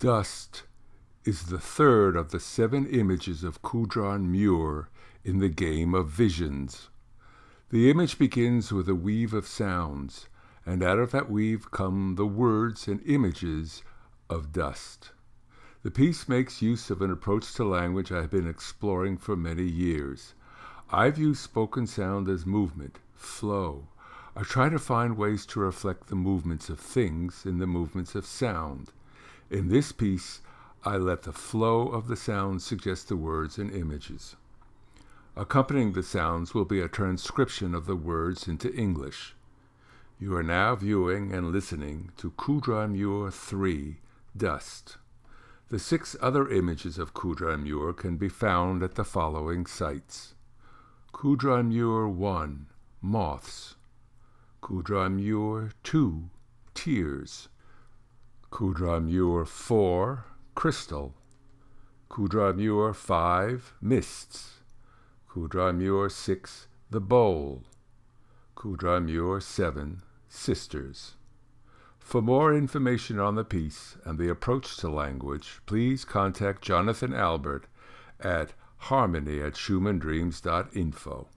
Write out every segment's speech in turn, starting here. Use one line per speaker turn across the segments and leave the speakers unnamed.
Dust is the third of the 7 images of Kudron Muir in the game of visions. The image begins with a weave of sounds, and out of that weave come the words and images of dust. The piece makes use of an approach to language I have been exploring for many years. I view spoken sound as movement, flow. I try to find ways to reflect the movements of things in the movements of sound. In this piece, I let the flow of the sounds suggest the words and images. Accompanying the sounds will be a transcription of the words into English. You are now viewing and listening to Kudron Muir 3, Dust. The 6 other images of Kudron Muir can be found at the following sites. Kudron Muir 1, Moths. Kudron Muir 2, Tears. Kudron Muir 4, Crystal. Kudron Muir 5, Mists. Kudron Muir 6, The Bowl. Kudron Muir 7, Sisters. For more information on the piece and the approach to language, please contact Jonathan Albert at harmony@schumannDreams.info.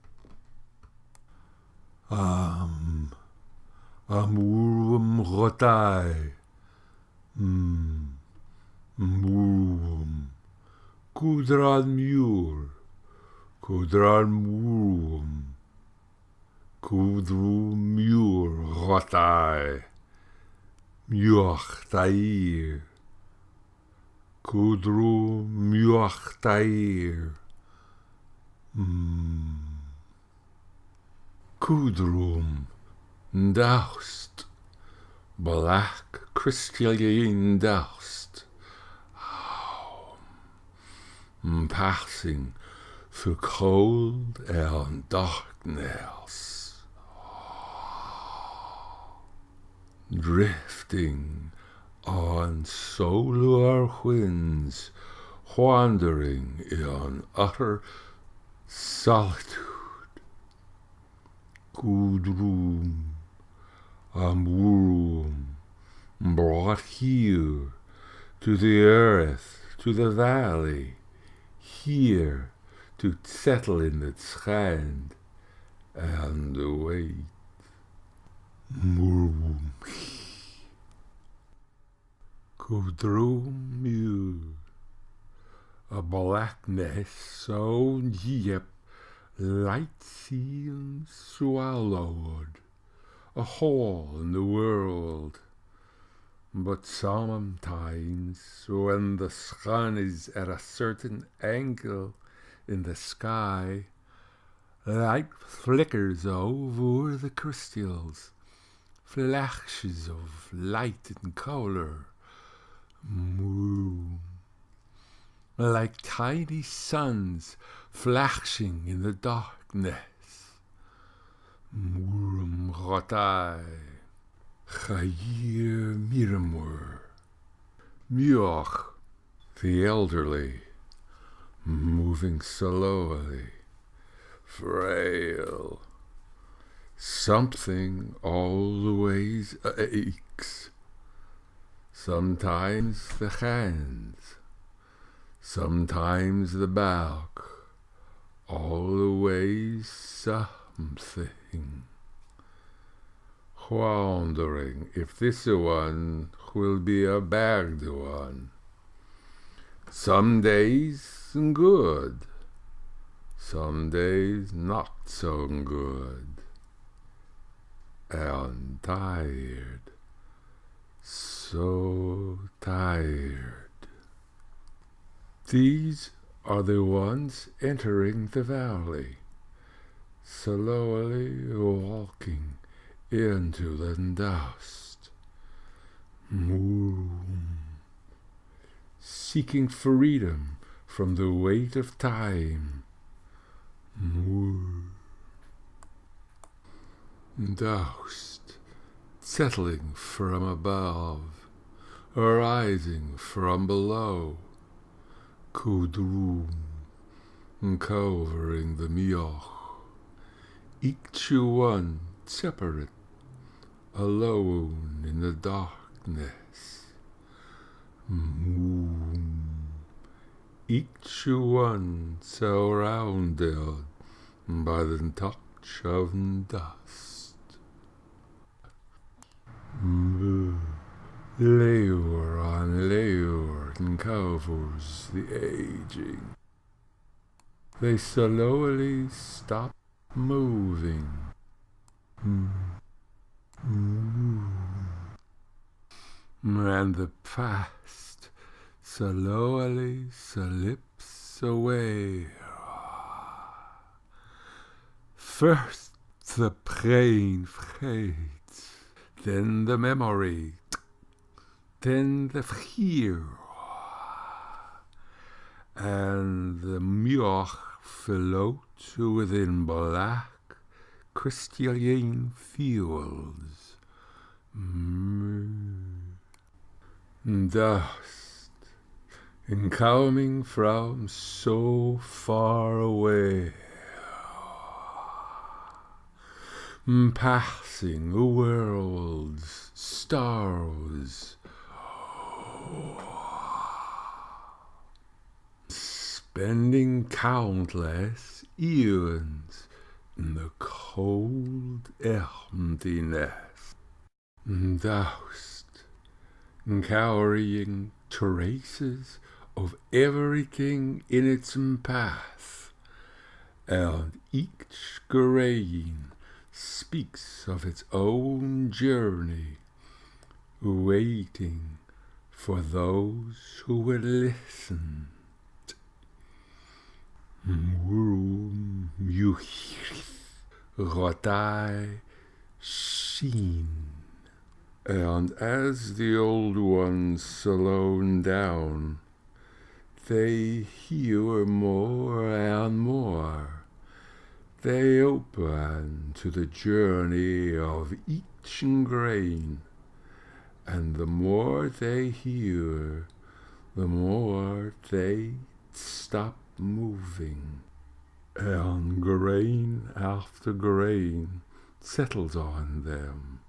Amurum rotai. Murum. Kudron Muir. Kudron Murum. Kudru Muir rotai. Muach tair. Kudru muach tair. Kudrum. Daust. Black crystalline dust. Passing through cold and darkness. Drifting on solar winds, wandering in utter solitude. Kudrum, Amurum, brought here to the earth, to the valley, here to settle in its hand and wait. Murum. Kudron Muir. A blackness so deep, light seems swallowed, a hole in the world. But sometimes, when the sun is at a certain angle in the sky, light flickers over the crystals, flashes of light and color, like tiny suns flashing in the darkness. Murum rotai, Chayir Miramur. Muach, the elderly, moving slowly, frail. Something always aches. Sometimes the hands, sometimes the back, always something. Wondering if this one will be a bad one. Some days good, some days not so good. And tired, so tired. These are the ones entering the valley, slowly walking into the dust. Seeking freedom from the weight of time. Dust, settling from above, arising from below. Kudrum, covering the mioch. Each one separate, alone in the darkness. each one surrounded by the touch of dust. Layer on layer covers the aging. They slowly stop moving. And the past slowly slips away. First the brain fades, then the memory, then the fear, and the Muir float within black crystalline fields. Dust, coming from so far away, passing the worlds, stars, spending countless eons in the cold emptiness. Doused, carrying traces of everything in its path, and each grain speaks of its own journey, waiting for those who will listen. Muir Rotai Sheen. And as the old ones slow down, they hear more and more. They open to the journey of each grain, and the more they hear, the more they stop moving. And grain after grain settles on them,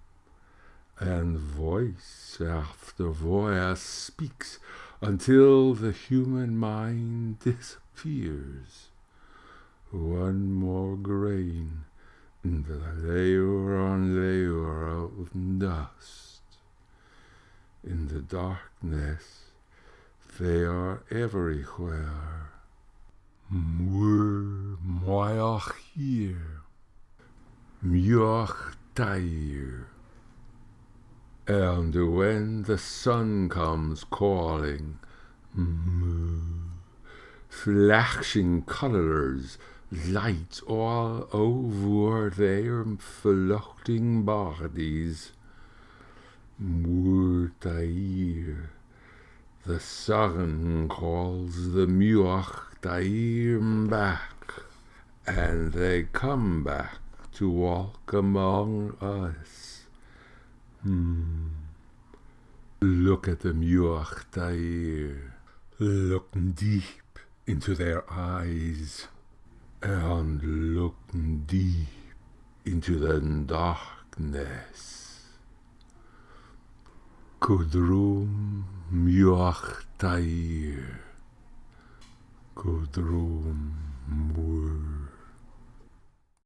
and voice after voice speaks until the human mind disappears. One more grain in the layer on layer of dust. In the darkness, they are everywhere. Muir here, Muir there. And when the sun comes calling, flashing colors light all over their floating bodies, Muir there. The sun calls the Muir back, and they come back to walk among us. Look at the Muir. Look deep into their eyes, and look deep into the darkness. Kudron Muir. Kudron Muir.